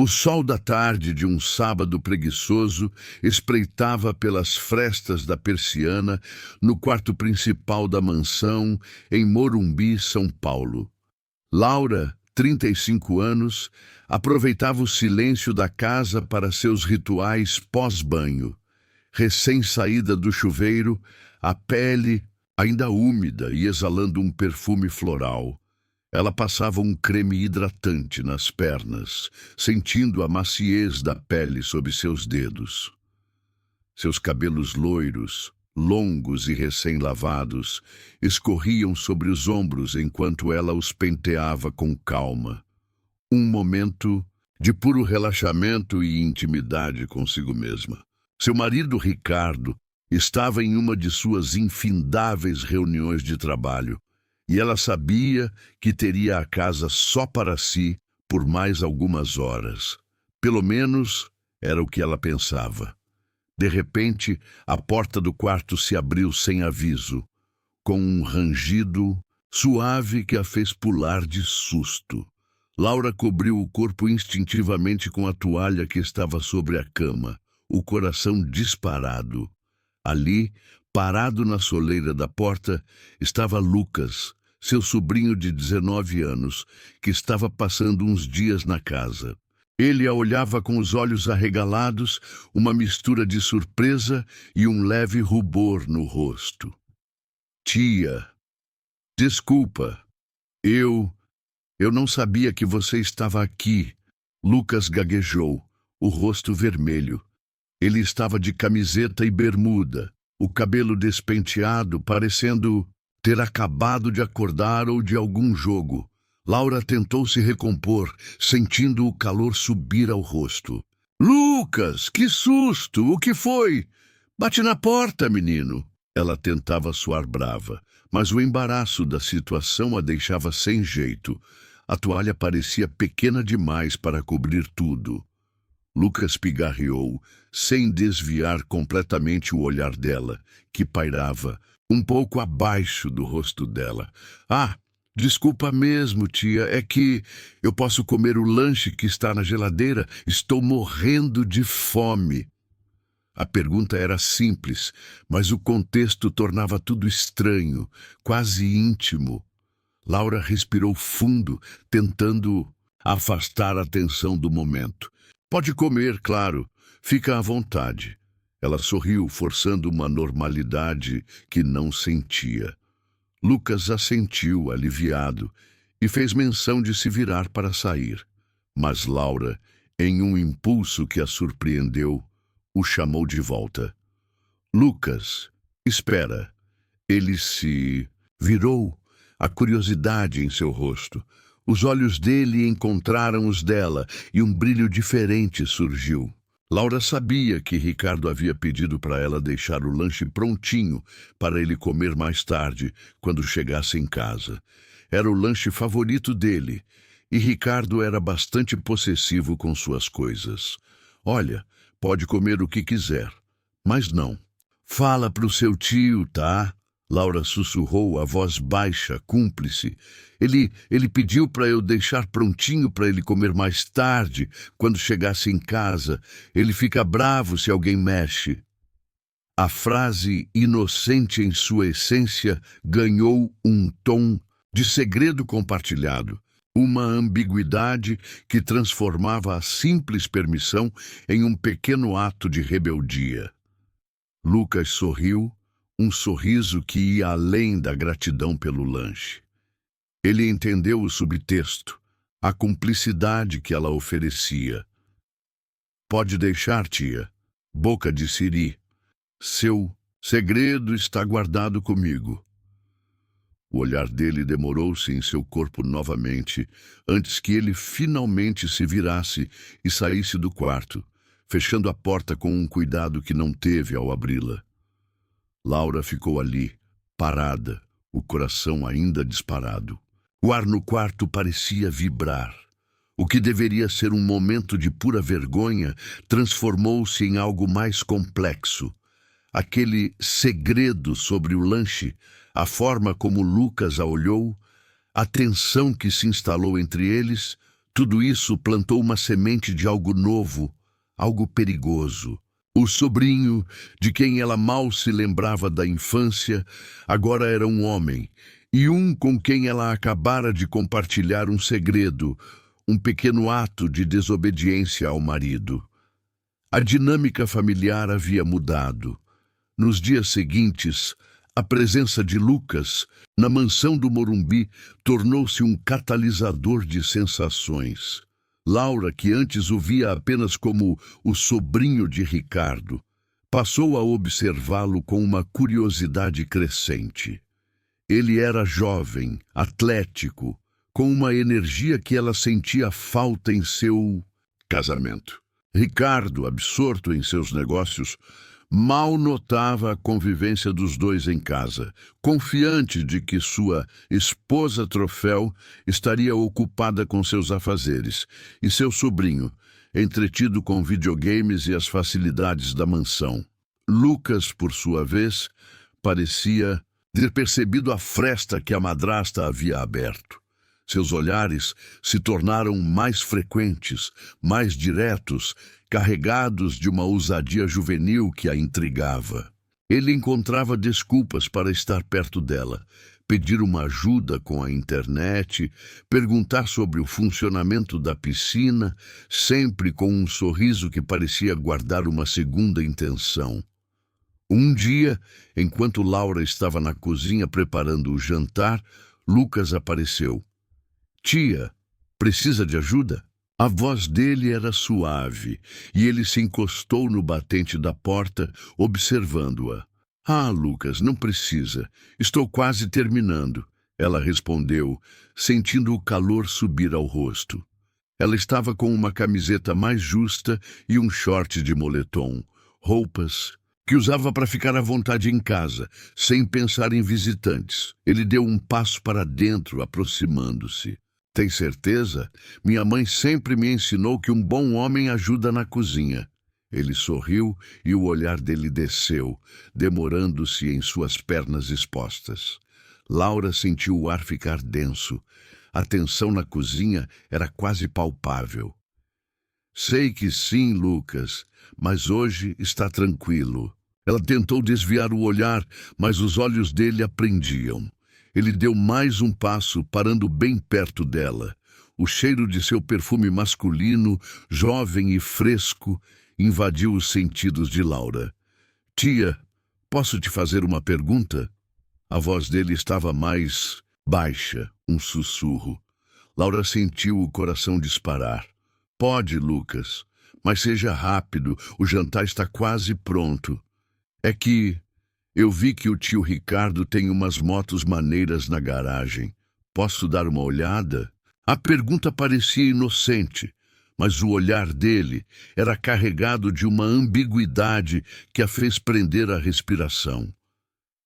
O sol da tarde de um sábado preguiçoso espreitava pelas frestas da persiana no quarto principal da mansão em Morumbi, São Paulo. Laura, 35 anos, aproveitava o silêncio da casa para seus rituais pós-banho. Recém-saída do chuveiro, a pele ainda úmida e exalando um perfume floral. Ela passava um creme hidratante nas pernas, sentindo a maciez da pele sob seus dedos. Seus cabelos loiros, longos e recém-lavados, escorriam sobre os ombros enquanto ela os penteava com calma. Um momento de puro relaxamento e intimidade consigo mesma. Seu marido, Ricardo, estava em uma de suas infindáveis reuniões de trabalho, e ela sabia que teria a casa só para si por mais algumas horas. Pelo menos era o que ela pensava. De repente, a porta do quarto se abriu sem aviso, com um rangido suave que a fez pular de susto. Laura cobriu o corpo instintivamente com a toalha que estava sobre a cama, o coração disparado. Ali, parado na soleira da porta, estava Lucas, seu sobrinho de 19 anos, que estava passando uns dias na casa. Ele a olhava com os olhos arregalados, uma mistura de surpresa e um leve rubor no rosto. Tia, desculpa, eu não sabia que você estava aqui. Lucas gaguejou, o rosto vermelho. Ele estava de camiseta e bermuda, o cabelo despenteado, parecendo ter acabado de acordar ou de algum jogo. Laura tentou se recompor, sentindo o calor subir ao rosto. Lucas, que susto! O que foi? Bate na porta, menino. Ela tentava soar brava, mas o embaraço da situação a deixava sem jeito. A toalha parecia pequena demais para cobrir tudo. Lucas pigarreou, sem desviar completamente o olhar dela, que pairava um pouco abaixo do rosto dela. Ah, desculpa mesmo, tia, é que eu posso comer o lanche que está na geladeira? Estou morrendo de fome. A pergunta era simples, mas o contexto tornava tudo estranho, quase íntimo. Laura respirou fundo, tentando afastar a tensão do momento. Pode comer, claro. Fica à vontade. Ela sorriu, forçando uma normalidade que não sentia. Lucas assentiu, aliviado, e fez menção de se virar para sair. Mas Laura, em um impulso que a surpreendeu, o chamou de volta. Lucas, espera. Ele se virou, a curiosidade em seu rosto. Os olhos dele encontraram os dela e um brilho diferente surgiu. Laura sabia que Ricardo havia pedido para ela deixar o lanche prontinho para ele comer mais tarde, quando chegasse em casa. Era o lanche favorito dele, e Ricardo era bastante possessivo com suas coisas. Olha, pode comer o que quiser, mas não. Fala pro seu tio, tá? Laura sussurrou, a voz baixa, cúmplice. Ele pediu para eu deixar prontinho para ele comer mais tarde, quando chegasse em casa. Ele fica bravo se alguém mexe. A frase, inocente em sua essência, ganhou um tom de segredo compartilhado, uma ambiguidade que transformava a simples permissão em um pequeno ato de rebeldia. Lucas sorriu, um sorriso que ia além da gratidão pelo lanche. Ele entendeu o subtexto, a cumplicidade que ela oferecia. Pode deixar, tia. Boca de siri. Seu segredo está guardado comigo. O olhar dele demorou-se em seu corpo novamente, antes que ele finalmente se virasse e saísse do quarto, fechando a porta com um cuidado que não teve ao abri-la. Laura ficou ali, parada, o coração ainda disparado. O ar no quarto parecia vibrar. O que deveria ser um momento de pura vergonha transformou-se em algo mais complexo. Aquele segredo sobre o lanche, a forma como Lucas a olhou, a tensão que se instalou entre eles, Tudo isso plantou uma semente de algo novo, algo perigoso. O sobrinho, de quem ela mal se lembrava da infância, agora era um homem, e um com quem ela acabara de compartilhar um segredo, um pequeno ato de desobediência ao marido. A dinâmica familiar havia mudado. Nos dias seguintes, a presença de Lucas na mansão do Morumbi tornou-se um catalisador de sensações. Laura, que antes o via apenas como o sobrinho de Ricardo, passou a observá-lo com uma curiosidade crescente. Ele era jovem, atlético, com uma energia que ela sentia falta em seu casamento. Ricardo, absorto em seus negócios, mal notava a convivência dos dois em casa, confiante de que sua esposa troféu estaria ocupada com seus afazeres, e seu sobrinho, entretido com videogames e as facilidades da mansão. Lucas, por sua vez, parecia ter percebido a fresta que a madrasta havia aberto. Seus olhares se tornaram mais frequentes, mais diretos, carregados de uma ousadia juvenil que a intrigava. Ele encontrava desculpas para estar perto dela, pedir uma ajuda com a internet, perguntar sobre o funcionamento da piscina, sempre com um sorriso que parecia guardar uma segunda intenção. Um dia, enquanto Laura estava na cozinha preparando o jantar, Lucas apareceu. Tia, precisa de ajuda? A voz dele era suave, e ele se encostou no batente da porta, observando-a. Ah, Lucas, não precisa. Estou quase terminando, ela respondeu, sentindo o calor subir ao rosto. Ela estava com uma camiseta mais justa e um short de moletom, roupas que usava para ficar à vontade em casa, sem pensar em visitantes. Ele deu um passo para dentro, aproximando-se. Tem certeza? Minha mãe sempre me ensinou que um bom homem ajuda na cozinha. Ele sorriu e o olhar dele desceu, demorando-se em suas pernas expostas. Laura sentiu o ar ficar denso. A tensão na cozinha era quase palpável. Sei que sim, Lucas, mas hoje está tranquilo. Ela tentou desviar o olhar, mas os olhos dele a prendiam. Ele deu mais um passo, parando bem perto dela. O cheiro de seu perfume masculino, jovem e fresco, invadiu os sentidos de Laura. Tia, posso te fazer uma pergunta? A voz dele estava mais baixa, um sussurro. Laura sentiu o coração disparar. Pode, Lucas, mas seja rápido, o jantar está quase pronto. É que eu vi que o tio Ricardo tem umas motos maneiras na garagem. Posso dar uma olhada? A pergunta parecia inocente, mas o olhar dele era carregado de uma ambiguidade que a fez prender a respiração.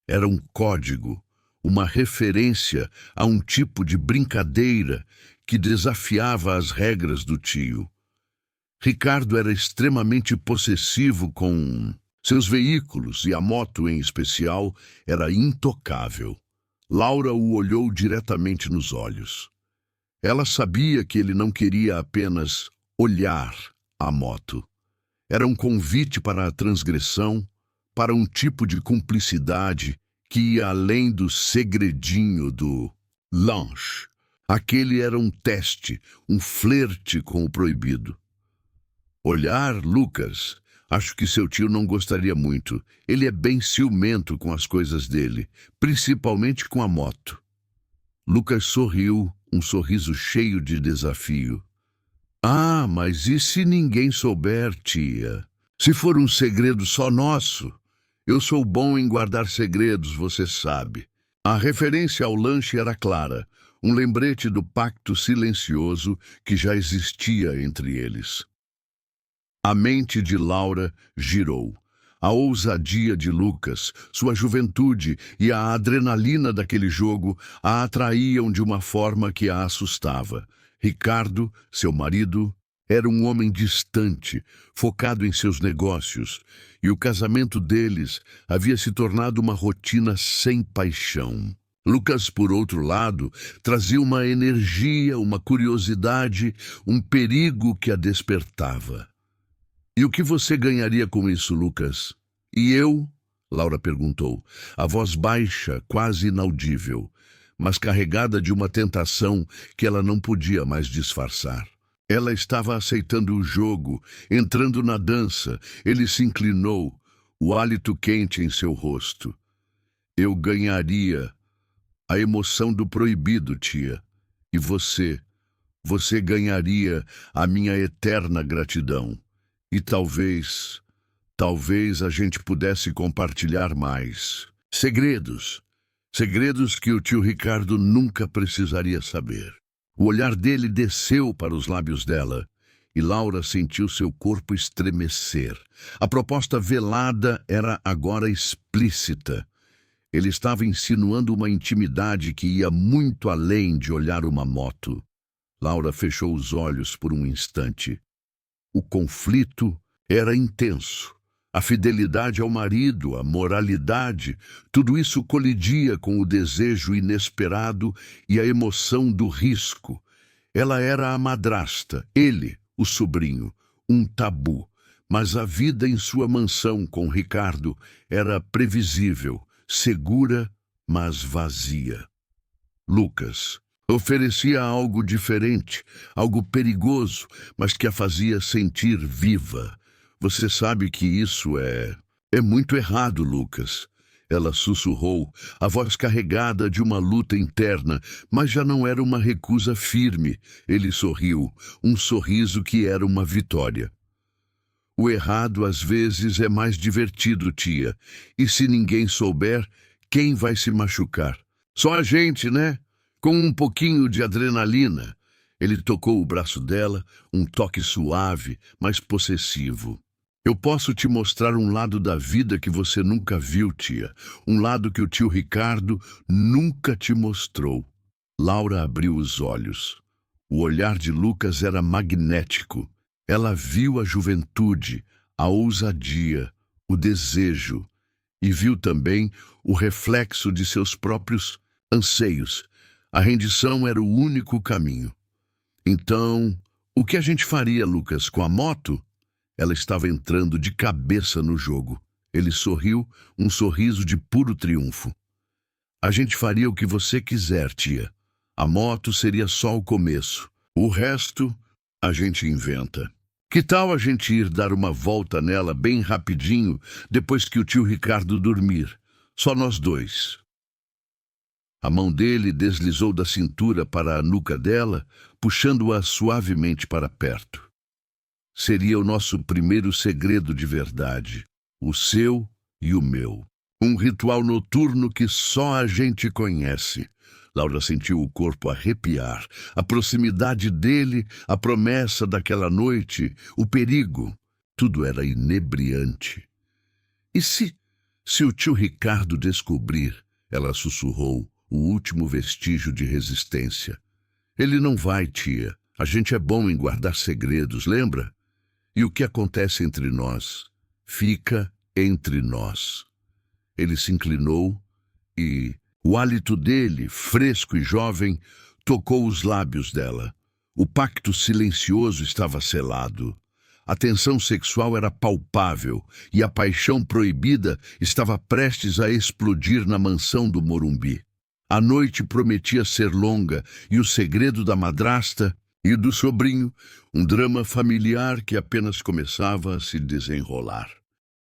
Era um código, uma referência a um tipo de brincadeira que desafiava as regras do tio. Ricardo era extremamente possessivo com seus veículos, e a moto em especial era intocável. Laura o olhou diretamente nos olhos. Ela sabia que ele não queria apenas olhar a moto. Era um convite para a transgressão, para um tipo de cumplicidade que ia além do segredinho do lanche. Aquele era um teste, um flerte com o proibido. Olhar, Lucas? Acho que seu tio não gostaria muito. Ele é bem ciumento com as coisas dele, principalmente com a moto. Lucas sorriu, um sorriso cheio de desafio. Ah, mas e se ninguém souber, tia? Se for um segredo só nosso? Eu sou bom em guardar segredos, você sabe. A referência ao lanche era clara, um lembrete do pacto silencioso que já existia entre eles. A mente de Laura girou. A ousadia de Lucas, sua juventude e a adrenalina daquele jogo a atraíam de uma forma que a assustava. Ricardo, seu marido, era um homem distante, focado em seus negócios, e o casamento deles havia se tornado uma rotina sem paixão. Lucas, por outro lado, trazia uma energia, uma curiosidade, um perigo que a despertava. E o que você ganharia com isso, Lucas? E eu? Laura perguntou, a voz baixa, quase inaudível, mas carregada de uma tentação que ela não podia mais disfarçar. Ela estava aceitando o jogo, entrando na dança. Ele se inclinou, o hálito quente em seu rosto. Eu ganharia a emoção do proibido, tia. E você ganharia a minha eterna gratidão. E talvez a gente pudesse compartilhar mais. Segredos que o tio Ricardo nunca precisaria saber. O olhar dele desceu para os lábios dela, e Laura sentiu seu corpo estremecer. A proposta velada era agora explícita. Ele estava insinuando uma intimidade que ia muito além de olhar uma moto. Laura fechou os olhos por um instante. O conflito era intenso. A fidelidade ao marido, a moralidade, tudo isso colidia com o desejo inesperado e a emoção do risco. Ela era a madrasta, ele, o sobrinho, um tabu. Mas a vida em sua mansão com Ricardo era previsível, segura, mas vazia. Lucas oferecia algo diferente, algo perigoso, mas que a fazia sentir viva. Você sabe que isso é muito errado, Lucas. Ela sussurrou, a voz carregada de uma luta interna, mas já não era uma recusa firme. Ele sorriu, um sorriso que era uma vitória. O errado às vezes é mais divertido, tia. E se ninguém souber, quem vai se machucar? Só a gente, né? Com um pouquinho de adrenalina. Ele tocou o braço dela, um toque suave, mas possessivo. Eu posso te mostrar um lado da vida que você nunca viu, tia. Um lado que o tio Ricardo nunca te mostrou. Laura abriu os olhos. O olhar de Lucas era magnético. Ela viu a juventude, a ousadia, o desejo. E viu também o reflexo de seus próprios anseios. A rendição era o único caminho. Então, o que a gente faria, Lucas, com a moto? Ela estava entrando de cabeça no jogo. Ele sorriu, um sorriso de puro triunfo. A gente faria o que você quiser, tia. A moto seria só o começo. O resto, a gente inventa. Que tal a gente ir dar uma volta nela bem rapidinho, depois que o tio Ricardo dormir? Só nós dois. A mão dele deslizou da cintura para a nuca dela, puxando-a suavemente para perto. Seria o nosso primeiro segredo de verdade, o seu e o meu. Um ritual noturno que só a gente conhece. Laura sentiu o corpo arrepiar. A proximidade dele, a promessa daquela noite, o perigo. Tudo era inebriante. E se o tio Ricardo descobrir, ela sussurrou, o último vestígio de resistência. Ele não vai, tia. A gente é bom em guardar segredos, lembra? E o que acontece entre nós, fica entre nós. Ele se inclinou e o hálito dele, fresco e jovem, tocou os lábios dela. O pacto silencioso estava selado. A tensão sexual era palpável e a paixão proibida estava prestes a explodir na mansão do Morumbi. A noite prometia ser longa e o segredo da madrasta e do sobrinho, um drama familiar que apenas começava a se desenrolar.